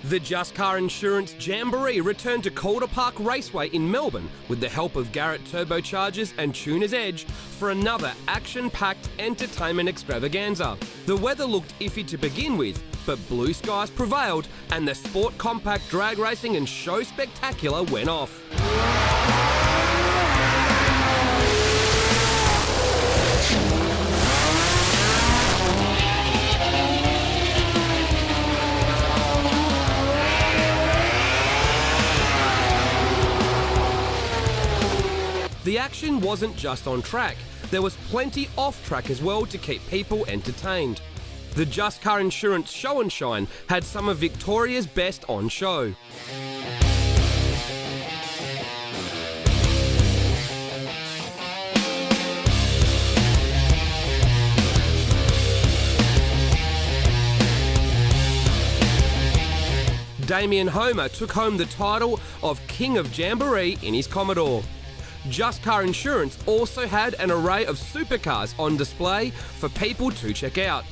The Just Car Insurance Jamboree returned to Calder Park Raceway in Melbourne with the help of Garrett Turbochargers and Tuner's Edge for another action-packed entertainment extravaganza. The weather looked iffy to begin with, but blue skies prevailed and the Sport Compact drag racing and show spectacular went off. The action wasn't just on track, there was plenty off track as well to keep people entertained. The Just Car Insurance Show and Shine had some of Victoria's best on show. Damien Homer took home the title of King of Jamboree in his Commodore. Just Car Insurance also had an array of supercars on display for people to check out.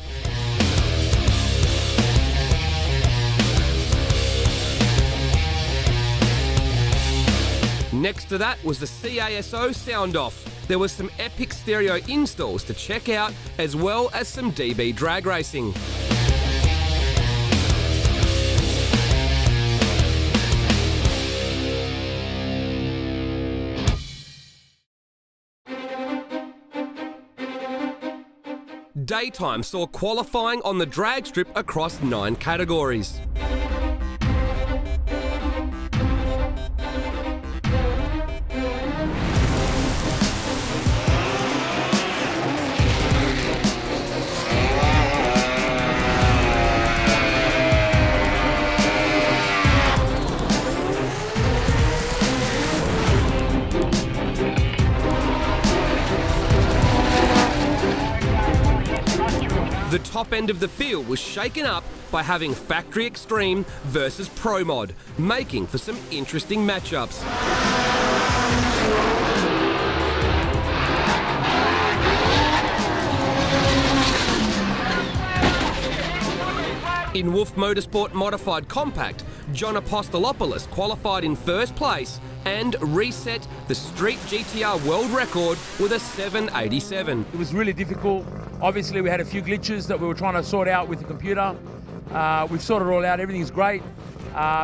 Next to that was the CASO sound off. There was some epic stereo installs to check out, as well as some DB drag racing. Daytime saw qualifying on the drag strip across 9 categories. The top end of the field was shaken up by having Factory Extreme versus Pro Mod, making for some interesting matchups. In Wolf Motorsport Modified Compact, John Apostolopoulos qualified in first place and reset the Street GTR world record with a 787. It was really difficult. Obviously, we had a few glitches that we were trying to sort out with the computer. We've sorted it all out. Everything's great.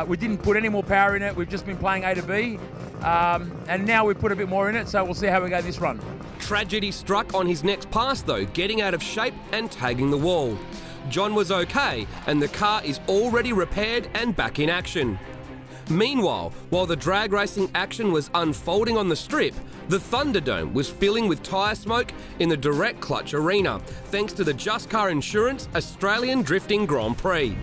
We didn't put any more power in it. We've just been playing A to B. And now we've put a bit more in it, so we'll see how we go this run. Tragedy struck on his next pass, though, getting out of shape and tagging the wall. John was okay, and the car is already repaired and back in action. Meanwhile, while the drag racing action was unfolding on the strip, the Thunderdome was filling with tyre smoke in the Direct Clutch Arena, thanks to the Just Car Insurance Australian Drifting Grand Prix.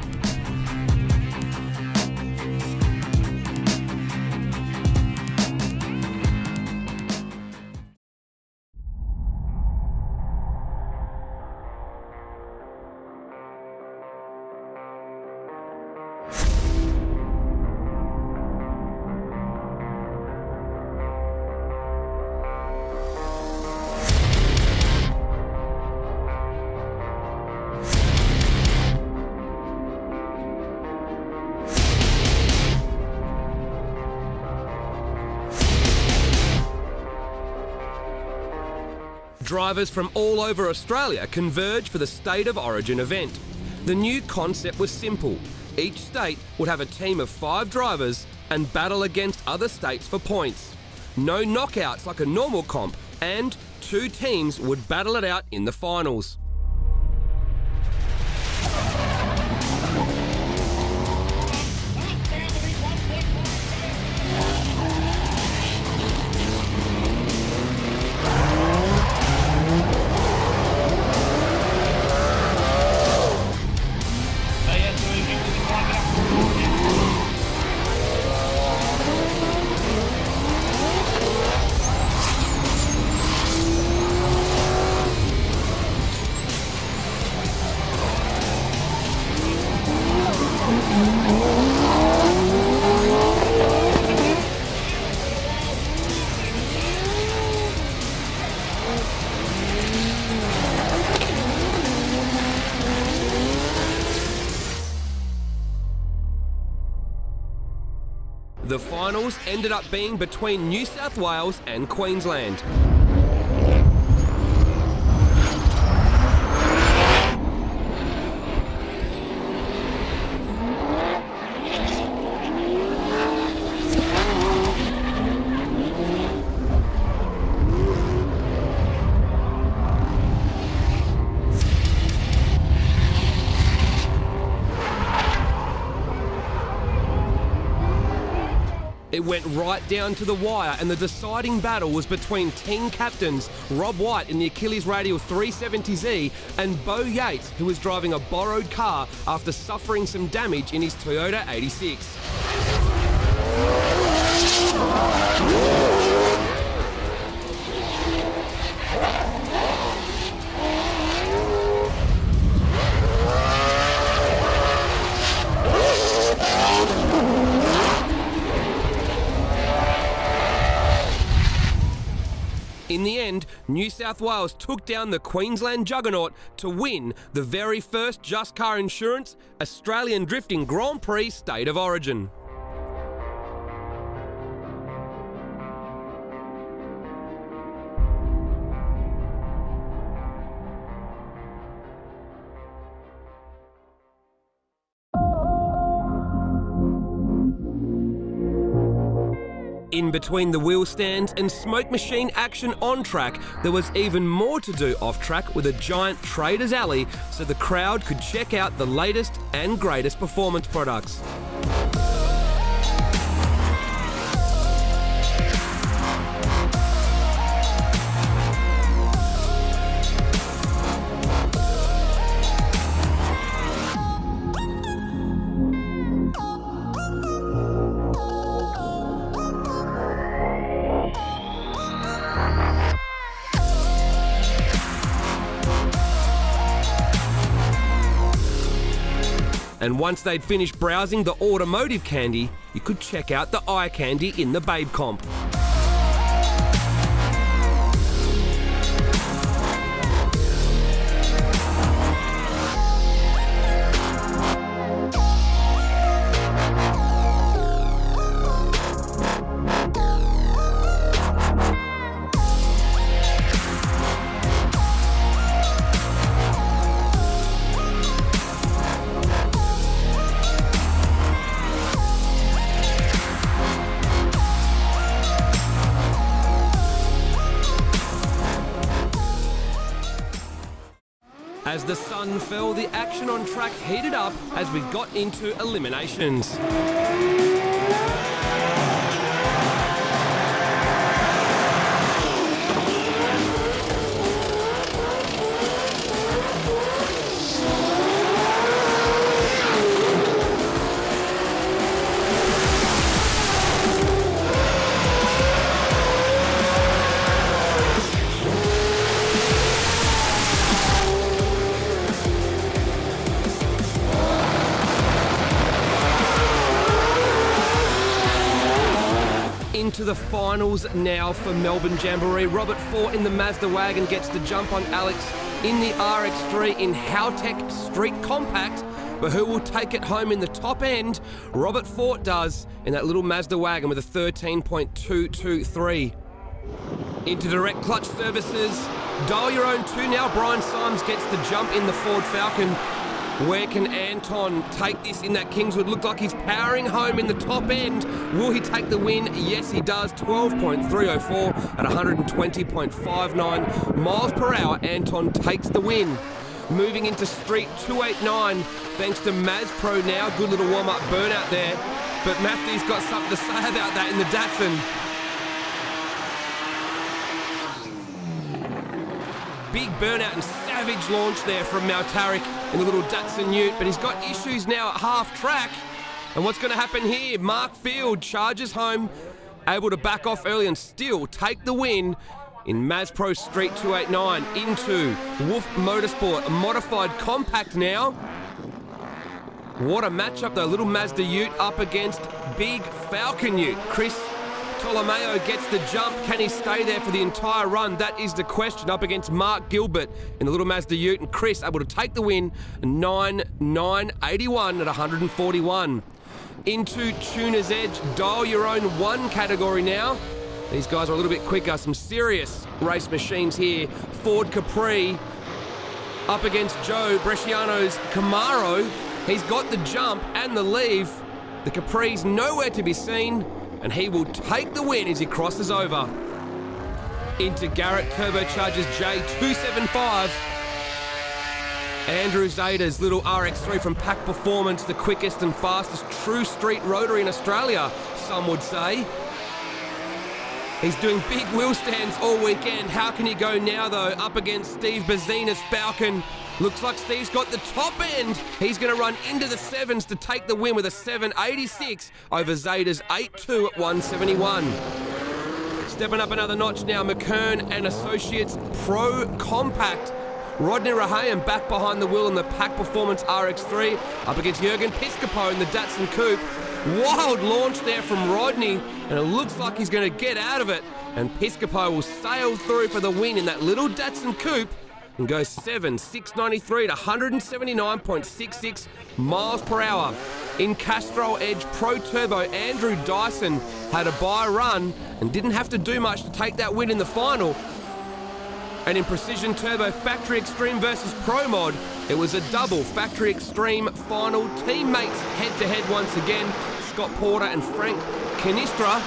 Drivers from all over Australia converge for the State of Origin event. The new concept was simple. Each state would have a team of 5 drivers and battle against other states for points. No knockouts like a normal comp, and 2 teams would battle it out in the finals. The finals ended up being between New South Wales and Queensland. It went right down to the wire, and the deciding battle was between team captains Rob White in the Achilles Radial 370Z and Bo Yates, who was driving a borrowed car after suffering some damage in his Toyota 86. In the end, New South Wales took down the Queensland juggernaut to win the very first Just Car Insurance Australian Drifting Grand Prix State of Origin. In between the wheel stands and smoke machine action on track, there was even more to do off track with a giant Traders Alley so the crowd could check out the latest and greatest performance products. And once they'd finished browsing the automotive candy, you could check out the eye candy in the Babe Comp. As the sun fell, the action on track heated up as we got into eliminations. Into the finals now for Melbourne Jamboree. Robert Fort in the Mazda wagon gets the jump on Alex in the RX3 in Howtech Street Compact, but who will take it home in the top end? Robert Fort does in that little Mazda wagon with a 13.223. Into direct clutch services. Dial your own 2 now. Brian Symes gets the jump in the Ford Falcon. Where can Anton take this in that Kingswood? Look like he's powering home in the top end. Will he take the win? Yes, he does. 12.304 at 120.59 miles per hour. Anton takes the win. Moving into Street 289, thanks to Maz Pro now. Good little warm-up burnout there. But Matthew's got something to say about that in the Datsun. Big burnout and savage launch there from Maltarik in the little Datsun Ute, but he's got issues now at half track. And what's going to happen here? Mark Field charges home, able to back off early and still take the win in Maz Pro Street 289 into Wolf Motorsport, a modified compact now. What a matchup though, little Mazda Ute up against big Falcon Ute. Chris Bartolomeo gets the jump. Can he stay there for the entire run? That is the question, up against Mark Gilbert in the little Mazda Ute, and Chris able to take the win, 9.981 at 141. Into Tuner's Edge, dial your own one category now. These guys are a little bit quicker, some serious race machines here. Ford Capri up against Joe Bresciano's Camaro. He's got the jump and the leave. The Capri's nowhere to be seen, and he will take the win as he crosses over. Into Garrett Turbochargers J275. Andrew Zada's little RX3 from Pack Performance, the quickest and fastest true street rotary in Australia, some would say. He's doing big wheel stands all weekend. How can he go now, though? Up against Steve Bazzina's Falcon. Looks like Steve's got the top end. He's going to run into the sevens to take the win with a 7.86 over Zada's 8.2 at 171. Stepping up another notch now, McKern and Associates Pro Compact. Rodney Rahayem back behind the wheel in the Pack Performance RX3 up against Jürgen Piscopo in the Datsun Coupe. Wild launch there from Rodney, and it looks like he's going to get out of it. And Piscopo will sail through for the win in that little Datsun Coupe and go 7.693 to 179.66 miles per hour. In Castrol Edge Pro Turbo, Andrew Dyson had a bye run and didn't have to do much to take that win in the final. And in Precision Turbo Factory Extreme versus Pro Mod, it was a double Factory Extreme final. Teammates head-to-head once again. Scott Porter and Frank Canistra.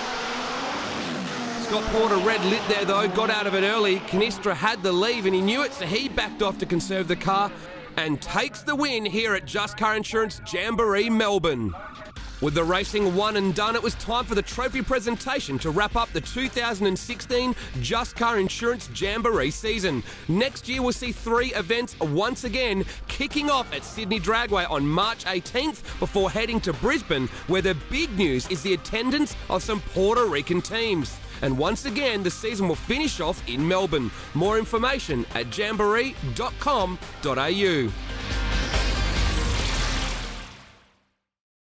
Scott Porter red lit there though, got out of it early. Canistra had the leave and he knew it, so he backed off to conserve the car and takes the win here at Just Car Insurance Jamboree Melbourne. With the racing one and done, it was time for the trophy presentation to wrap up the 2016 Just Car Insurance Jamboree season. Next year, we'll see 3 events once again, kicking off at Sydney Dragway on March 18th before heading to Brisbane, where the big news is the attendance of some Puerto Rican teams. And once again, the season will finish off in Melbourne. More information at jamboree.com.au.